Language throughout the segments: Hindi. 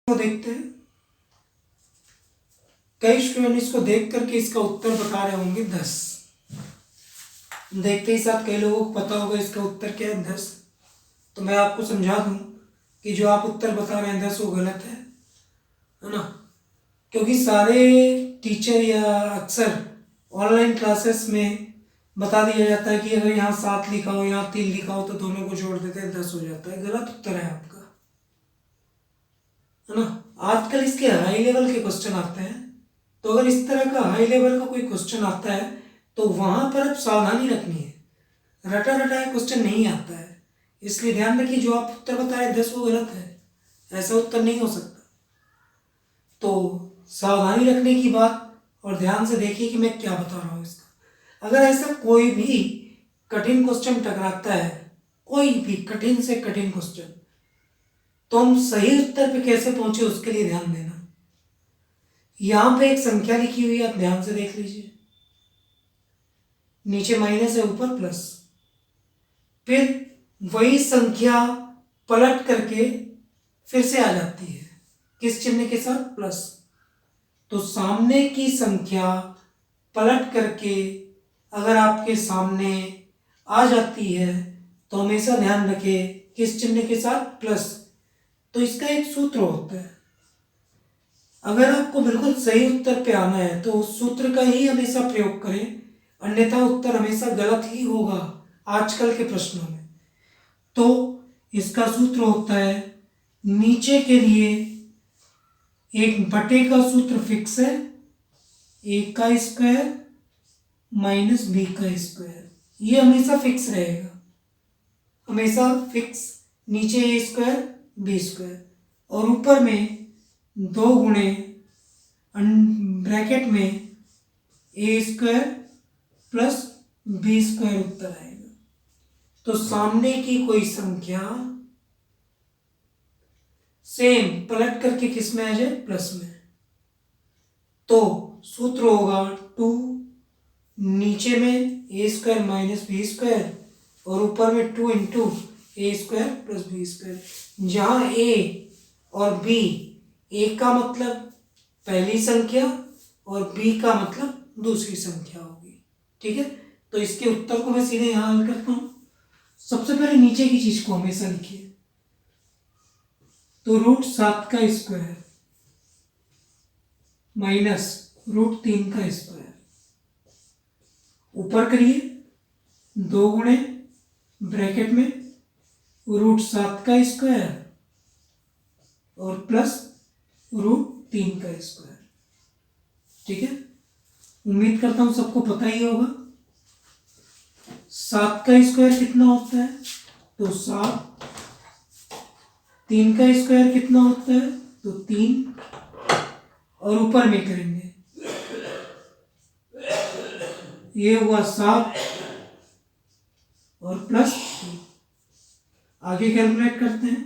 को देखते हैं। कई स्टूडेंट इसको देख करके इसका उत्तर बता रहे होंगे 10। देखते ही साथ कई लोगों को पता होगा इसका उत्तर क्या है 10। तो मैं आपको समझा दूं कि जो आप उत्तर बता रहे हैं 10 वो गलत है ना। क्योंकि सारे टीचर या अक्सर ऑनलाइन क्लासेस में बता दिया जाता है कि अगर यहाँ 7 लिखा हो यहाँ 3 लिखा हो तो दोनों को जोड़ देते हैं 10 हो जाता है। गलत उत्तर है आपका, है ना। आजकल इसके हाई लेवल के क्वेश्चन आते हैं, तो अगर इस तरह का हाई लेवल का कोई क्वेश्चन आता है तो वहां पर अब सावधानी रखनी है। रटा रटाया क्वेश्चन नहीं आता है, इसलिए ध्यान रखिए जो आप उत्तर बता रहे हैं 10 वो गलत है, ऐसा उत्तर नहीं हो सकता। तो सावधानी रखने की बात, और ध्यान से देखिए कि मैं क्या बता रहा हूँ इसका। अगर ऐसा कोई भी कठिन क्वेश्चन टकराता है, कोई भी कठिन से कठिन क्वेश्चन, तो हम सही उत्तर पे कैसे पहुंचे उसके लिए ध्यान देना। यहां पे एक संख्या लिखी हुई है, आप ध्यान से देख लीजिए। नीचे माइनस है, ऊपर प्लस। फिर वही संख्या पलट करके फिर से आ जाती है, किस चिन्ह के साथ? प्लस। तो सामने की संख्या पलट करके अगर आपके सामने आ जाती है तो हमेशा ध्यान रखें किस चिन्ह के साथ? प्लस। तो इसका एक सूत्र होता है, अगर आपको बिल्कुल सही उत्तर पे आना है तो उस सूत्र का ही हमेशा प्रयोग करें, अन्यथा उत्तर हमेशा गलत ही होगा आजकल के प्रश्नों में। तो इसका सूत्र होता है, नीचे के लिए एक बटे का सूत्र फिक्स है, a का स्क्वायर माइनस b का स्क्वायर, ये हमेशा फिक्स रहेगा, हमेशा फिक्स। नीचे a स्क्वायर b स्क्वायर, और ऊपर में 2 गुणे ब्रैकेट में a square plus b square उत्तर आएगा। तो सामने की कोई संख्या सेम पलट करके किस में आ जाए? प्लस में। तो सूत्र होगा 2, नीचे में a square minus b square और ऊपर में 2 इंटू ए स्क्वायर प्लस बी स्क्वायर, जहां a और b, a का मतलब पहली संख्या और b का मतलब दूसरी संख्या होगी। ठीक है, तो इसके उत्तर को मैं सीधे यहां हल करता हूं। सबसे पहले नीचे की चीज को हमेशा लिखिए, तो √7 का स्क्वायर माइनस √3 का स्क्वायर, ऊपर करिए 2 गुणे ब्रैकेट में √7 का स्क्वायर और प्लस √3 का स्क्वायर। ठीक है, उम्मीद करता हूं सबको पता ही होगा। 7 का स्क्वायर कितना होता है? तो 7। 3 का स्क्वायर कितना होता है? तो 3, और ऊपर में करेंगे, ये हुआ 7 और प्लस 3। आगे कैलकुलेट करते हैं,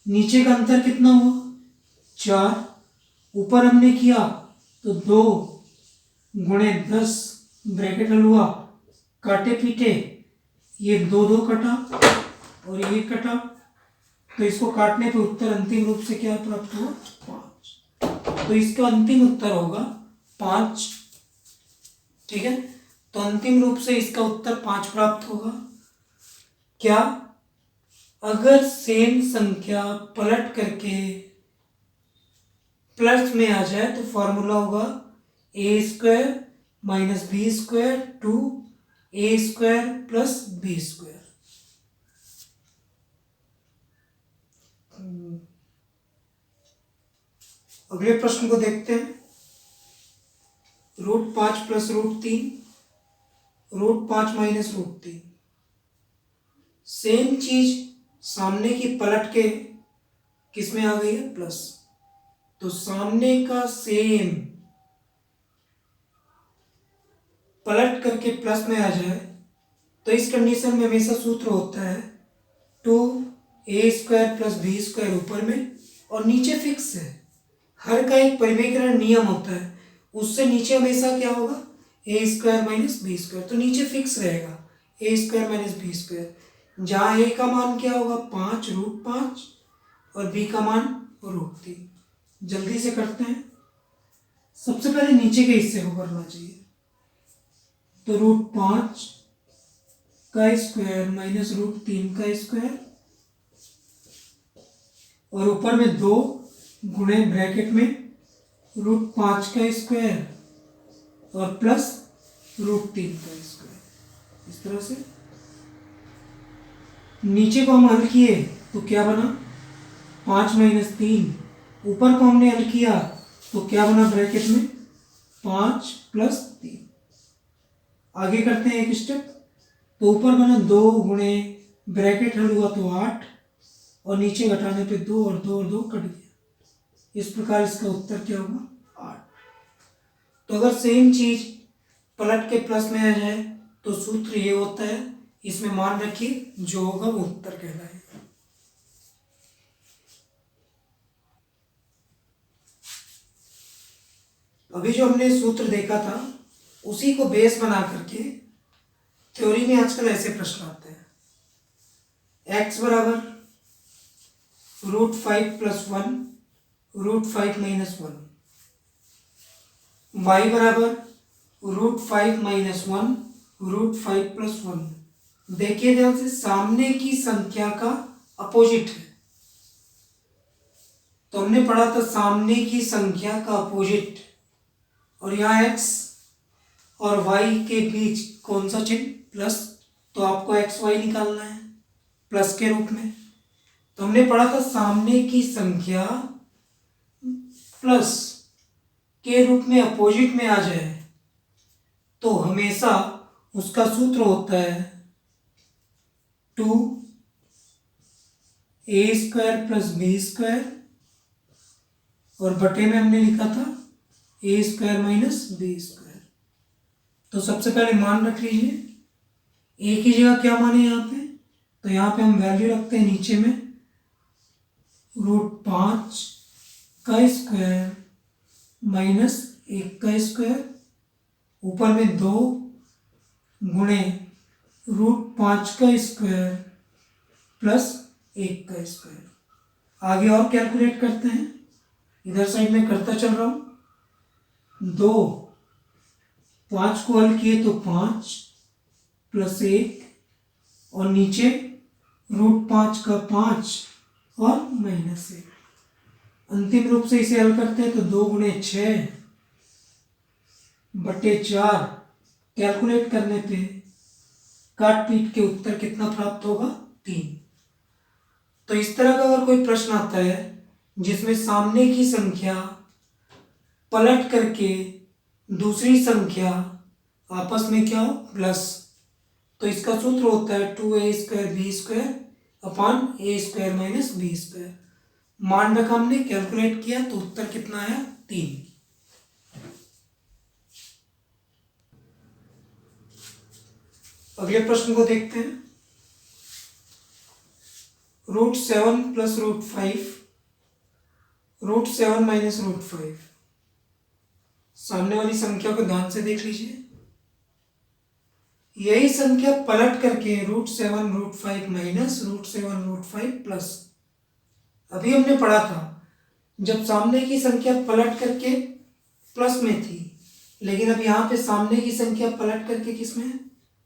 नीचे का अंतर कितना हुआ? 4, ऊपर हमने किया तो 2 गुणे 10 ब्रैकेट हुआ, काटे पीटे ये 2 कटा और ये कटा, तो इसको काटने पे उत्तर अंतिम रूप से क्या प्राप्त हुआ? 5। तो इसका अंतिम उत्तर होगा 5। ठीक है, तो अंतिम रूप से इसका उत्तर 5 प्राप्त होगा। क्या? अगर सेम संख्या पलट करके प्लस में आ जाए तो फॉर्मूला होगा a square minus B square to a square plus B square. अगले प्रश्न को देखते हैं। √5 प्लस √3, √5 माइनस √3। सेम चीज सामने की पलट के किस में आ गई है? प्लस। तो सामने का सेम पलट करके प्लस में आ जाए तो इस कंडीशन में हमेशा सूत्र होता है 2a square plus B square ऊपर में, और नीचे फिक्स है। हर का एक परिमेयकरण नियम होता है, उससे नीचे हमेशा क्या होगा? a square minus B square, तो नीचे फिक्स रहेगा a square minus B square, जहाँ a का मान क्या होगा? 5 √5 और b का मान √3। जल्दी से करते हैं। सबसे पहले नीचे के हिस्से को करना चाहिए। तो √5 का स्क्वायर माइनस √3 का स्क्वायर, और ऊपर में 2 गुणे ब्रैकेट में √5 का स्क्वायर और प्लस √3 का स्क्वायर। इस तरह से नीचे को हम हल किए तो क्या बना, 5 माइनस 3। ऊपर को हमने हल किया तो क्या बना ब्रैकेट में, 5 प्लस 3। आगे करते हैं एक स्टेप। तो ऊपर बना 2 गुणे ब्रैकेट हल हुआ तो 8, और नीचे घटाने पे 2 और 2 और 2 कट गया। इस प्रकार इसका उत्तर क्या होगा, 8। तो अगर सेम चीज पलट के प्लस में आ जाए तो सूत्र ये होता है, इसमें मान रखिए जो होगा वो उत्तर कहलाएगा। अभी जो हमने सूत्र देखा था उसी को बेस बना करके थ्योरी में आजकल ऐसे प्रश्न आते हैं। x बराबर √5 प्लस 1 √5 माइनस 1, y बराबर √5 माइनस 1 √5 प्लस 1। देखिए ध्यान से, सामने की संख्या का अपोजिट है। तो हमने पढ़ा था सामने की संख्या का अपोजिट, और यहाँ x और y के बीच कौन सा चिन्ह, प्लस। तो आपको एक्स वाई निकालना है प्लस के रूप में। तो हमने पढ़ा था सामने की संख्या प्लस के रूप में अपोजिट में आ जाए तो हमेशा उसका सूत्र होता है 2a² प्लस b², और बटे में हमने लिखा था a² माइनस b²। तो सबसे पहले मान रख लीजिए, a की जगह क्या माने यहाँ पे, तो यहाँ पे हम वैल्यू रखते हैं नीचे में √5 का स्क्वायर माइनस 1 का स्क्वायर, ऊपर में 2 गुणे √5 का स्क्वायर प्लस 1 का स्क्वायर। आगे और कैलकुलेट करते हैं, इधर साइड में करता चल रहा हूँ। 2 5 को हल किए तो 5 प्लस 1, और नीचे √5 का 5 और माइनस 1। अंतिम रूप से इसे हल करते हैं तो 2 गुणे 6 बटे 4। कैलकुलेट करने पे काट पीट के उत्तर कितना प्राप्त होगा, 3। तो इस तरह का अगर कोई प्रश्न आता है जिसमें सामने की संख्या पलट करके दूसरी संख्या आपस में क्या हो, प्लस, तो इसका सूत्र होता है 2a² b² अपान a² माइनस b²। मान रखा हमने, कैलकुलेट किया तो उत्तर कितना आया, 3। अगले प्रश्न को देखते हैं। √7 प्लस √5 √7 माइनस √5। सामने वाली संख्या को ध्यान से देख लीजिए। यही संख्या पलट करके √7 √5 माइनस √7 √5 प्लस। अभी हमने पढ़ा था जब सामने की संख्या पलट करके प्लस में थी, लेकिन अब यहाँ पे सामने की संख्या पलट करके किस में है,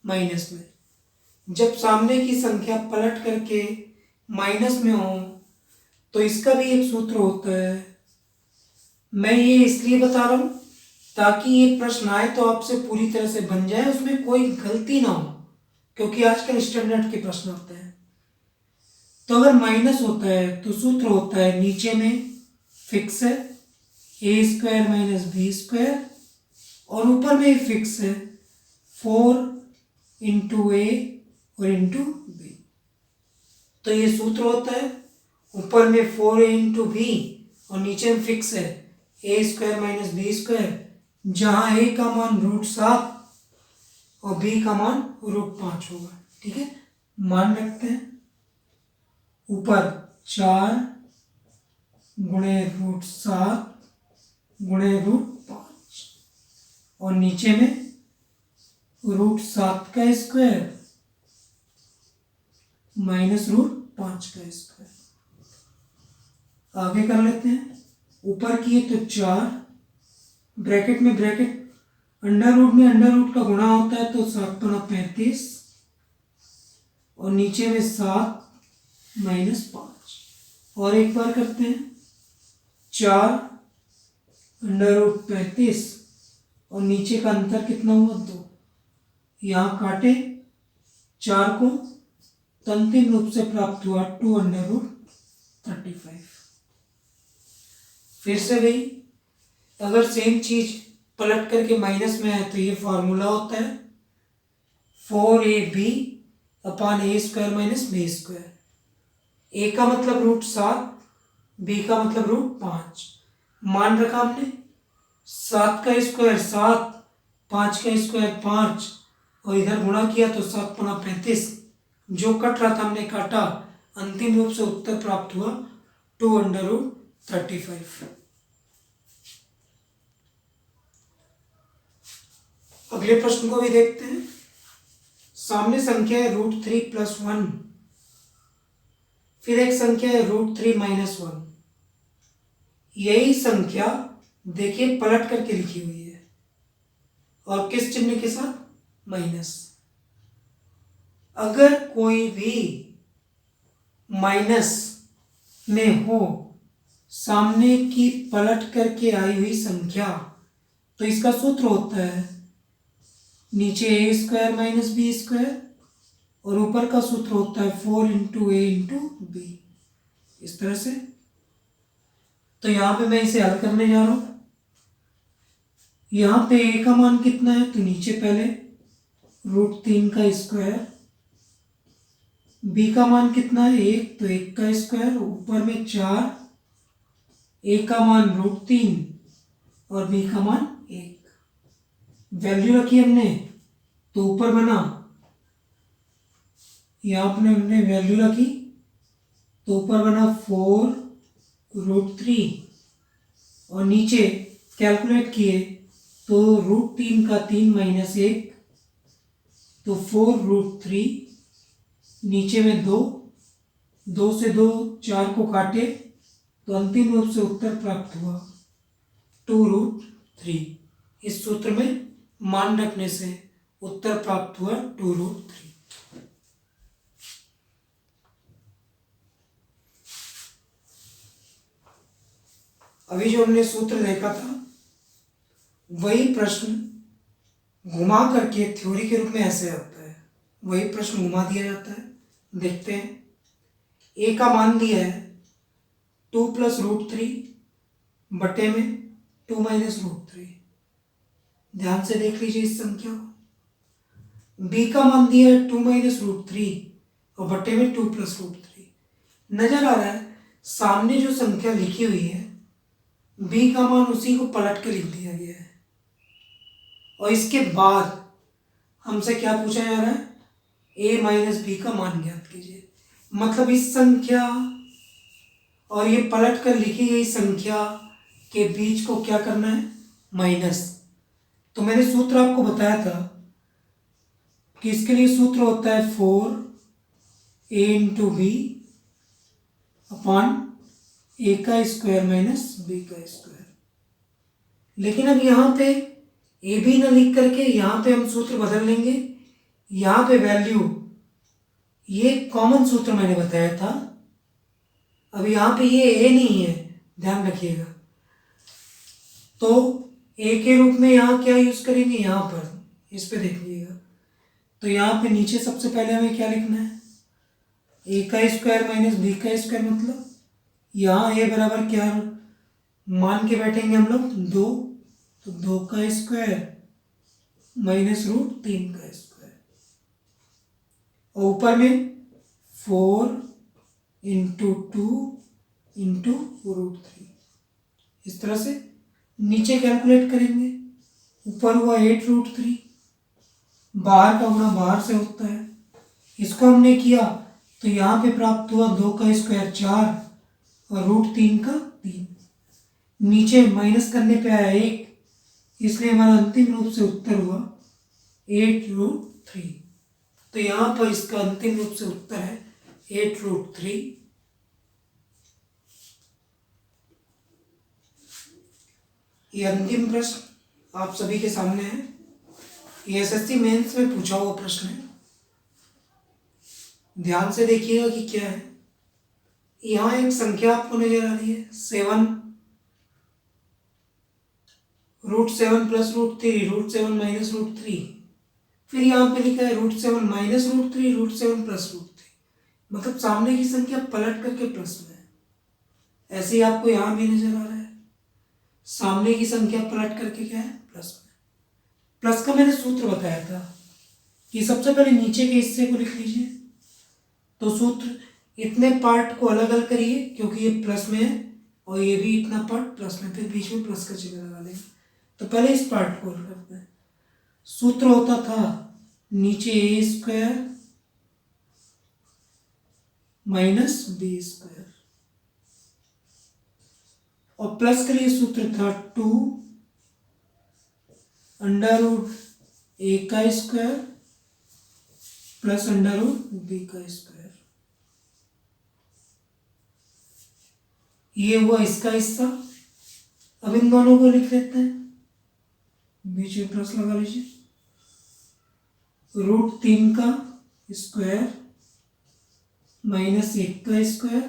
माइनस में। जब सामने की संख्या पलट करके माइनस में हो तो इसका भी एक सूत्र होता है। मैं ये इसलिए बता रहा हूं ताकि ये प्रश्न आए तो आपसे पूरी तरह से बन जाए, उसमें कोई गलती ना हो, क्योंकि आजकल स्टैंडर्ड के प्रश्न आते हैं। तो अगर माइनस होता है तो सूत्र होता है, नीचे में फिक्स है a² माइनस b², और ऊपर में फिक्स है 4 इंटू a और इंटू b। तो ये सूत्र होता है, ऊपर में 4a इंटू b और नीचे में फिक्स है a² माइनस b², जहां a का मान √7 और b का मान √5 होगा। ठीक है, मान रखते हैं। ऊपर 4 गुणे √7 गुणे √5, और नीचे में √7 का स्क्वायर माइनस √5 का स्क्वायर। आगे कर लेते हैं। ऊपर किए तो 4, ब्रैकेट में ब्रैकेट, अंडर रूट में अंडर रूट का गुणा होता है तो 7 गुना 35, और नीचे में 7 -5। और एक बार करते हैं। 4 अंडर रूट 35 और नीचे का अंतर कितना हुआ 2। यहाँ काटे 4 को तो अंतिम रूप से प्राप्त हुआ 2 अंडर रूट 35। फिर से भाई अगर सेम चीज पलट करके माइनस में है तो ये फॉर्मूला होता है 4ab अपान ए स्क्वायर माइनस बी स्क्वायर। ए का मतलब √7, बी का मतलब √5। मान रखा हमने 7 का स्क्वायर 7, 5 का स्क्वायर 5, और इधर गुणा किया तो 7 गुना 35। जो कट रहा था हमने काटा, अंतिम रूप से उत्तर प्राप्त हुआ 2 अंडर रूट 35। अगले प्रश्न को भी देखते हैं। सामने संख्या है √3 + 1, फिर एक संख्या है √3 - 1। यही संख्या देखिए पलट करके लिखी हुई है और किस चिन्ह के साथ? माइनस। अगर कोई भी माइनस में हो सामने की पलट करके आई हुई संख्या, तो इसका सूत्र होता है नीचे a² - b² और ऊपर का सूत्र होता है 4 × a × b, इस तरह से। तो यहां पे मैं इसे हल करने जा रहा हूं। यहां पे a का मान कितना है तो नीचे पहले √3 का स्क्वायर, b का मान कितना है 1 तो 1 का स्क्वायर, ऊपर में 4, a का मान √3 और b का मान 1। वैल्यू रखी हमने तो ऊपर बना, यहां पर हमने वैल्यू रखी तो ऊपर बना 4√3 और नीचे कैलकुलेट किए तो √3 का 3 - 1 तो 4√3, नीचे में 2, 2 से 2 4 को काटे तो अंतिम रूप से उत्तर प्राप्त हुआ 2√3। इस सूत्र में मान रखने से उत्तर प्राप्त हुआ 2√3। अभी जो हमने सूत्र देखा था वही प्रश्न घुमा करके थ्योरी के रूप में ऐसे आता है, वही प्रश्न घुमा दिया जाता है। देखते हैं। ए का मान दिया है 2 + √3 बटे में 2 - √3। ध्यान से देख लीजिए इस संख्या को। बी का मान दिया है 2 - √3 और बटे में 2 + √3। नजर आ रहा है सामने जो संख्या लिखी हुई है बी का मान उसी को पलट के लिख दिया गया है, और इसके बाद हमसे क्या पूछा जा रहा है? a - b का मान ज्ञात कीजिए। मतलब इस संख्या और ये पलट कर लिखी गई संख्या के बीच को क्या करना है? माइनस। तो मैंने सूत्र आपको बताया था कि इसके लिए सूत्र होता है 4a × b अपान a का स्क्वायर माइनस b का स्क्वायर। लेकिन अब यहाँ पे ए बी ना लिख करके यहाँ पे हम सूत्र बदल लेंगे। यहाँ पे वैल्यू, ये कॉमन सूत्र मैंने बताया था। अब यहाँ पे ये ए नहीं है, ध्यान रखिएगा। तो ए के रूप में यहाँ क्या यूज करेंगे? यहाँ पर इस पे देखिएगा। तो यहाँ पे नीचे सबसे पहले हमें क्या लिखना है? ए का स्क्वायर माइनस बी का स्क्वायर। मतलब यहाँ ए बराबर क्या मान के बैठेंगे हम लोग? 2, तो 2 का स्क्वायर माइनस √3 का स्क्वायर, और ऊपर में 4 × 2 × √3। इस तरह से नीचे कैलकुलेट करेंगे। ऊपर हुआ 8√3, बाहर का गुणा बाहर से होता है, इसको हमने किया तो यहाँ पे प्राप्त हुआ 2 का स्क्वायर 4 और √3 का 3। नीचे माइनस करने पे आया 1, इसलिए हमारा अंतिम रूप से उत्तर हुआ 8√3। तो यहाँ पर इसका अंतिम रूप से उत्तर है 8√3। ये अंतिम प्रश्न आप सभी के सामने है। ये एसएससी मेंस में पूछा हुआ प्रश्न है, ध्यान से देखिएगा कि क्या है। यहाँ एक संख्या आपको नजर आ रही है 7 √7 प्लस √3 √7 माइनस √3। फिर यहाँ पे लिखा है √7 माइनस √3 √7 प्लस √3, मतलब सामने की संख्या पलट करके प्लस में है। ऐसे ही आपको यहाँ भी नजर आ रहा है, सामने की संख्या पलट करके क्या है प्लस में। प्लस का मैंने सूत्र बताया था कि सबसे पहले नीचे के हिस्से को लिख लीजिए। तो सूत्र, इतने पार्ट को अलग अलग करिए क्योंकि ये प्लस में है और ये भी इतना पार्ट प्लस में, फिर बीच में प्लस का चिन्ह लगा लेंगे। तो पहले इस पार्ट को हल करते हैं। सूत्र होता था नीचे a² माइनस b² और प्लस के लिए सूत्र था 2 √a² प्लस √b²। ये हुआ इसका हिस्सा। अब इन दोनों को लिख लेते हैं, बीच में प्लस लगा लीजिए। √3² माइनस 1²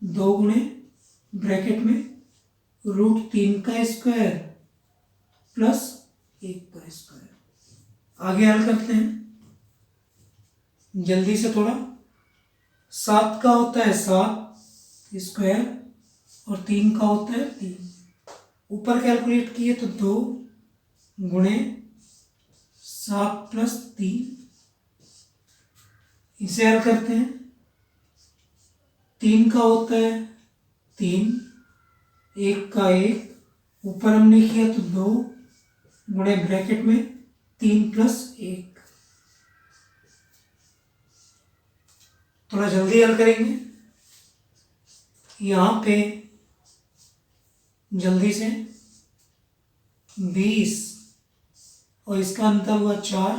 2 गुणे ब्रैकेट में √3² प्लस 1²। आगे हल करते हैं जल्दी से थोड़ा। 7 का होता है 7² और 3 का होता है 3। ऊपर कैलकुलेट किए तो 2 गुणे 7 प्लस 3। इसे हल करते हैं। 3 का होता है 3, 1 का 1, ऊपर हमने किया तो 2 गुणे ब्रैकेट में 3 प्लस 1। थोड़ा जल्दी हल करेंगे यहाँ पे, जल्दी से। 20 और इसका अंतर हुआ 4,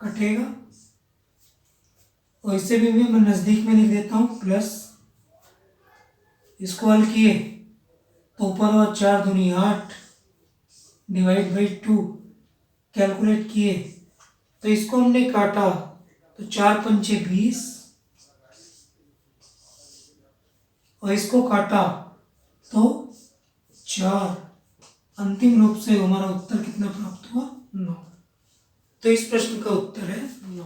कटेगा। और इसे भी मैं नज़दीक में लिख देता हूँ प्लस। इसको हल किए तो ऊपर हुआ 4 दूनी 8 डिवाइड बाई 2। कैलकुलेट किए तो इसको हमने काटा तो 4 पंचे 20 और इसको काटा तो 4। अंतिम रूप से हमारा उत्तर कितना प्राप्त हुआ? 9। तो इस प्रश्न का उत्तर है 9।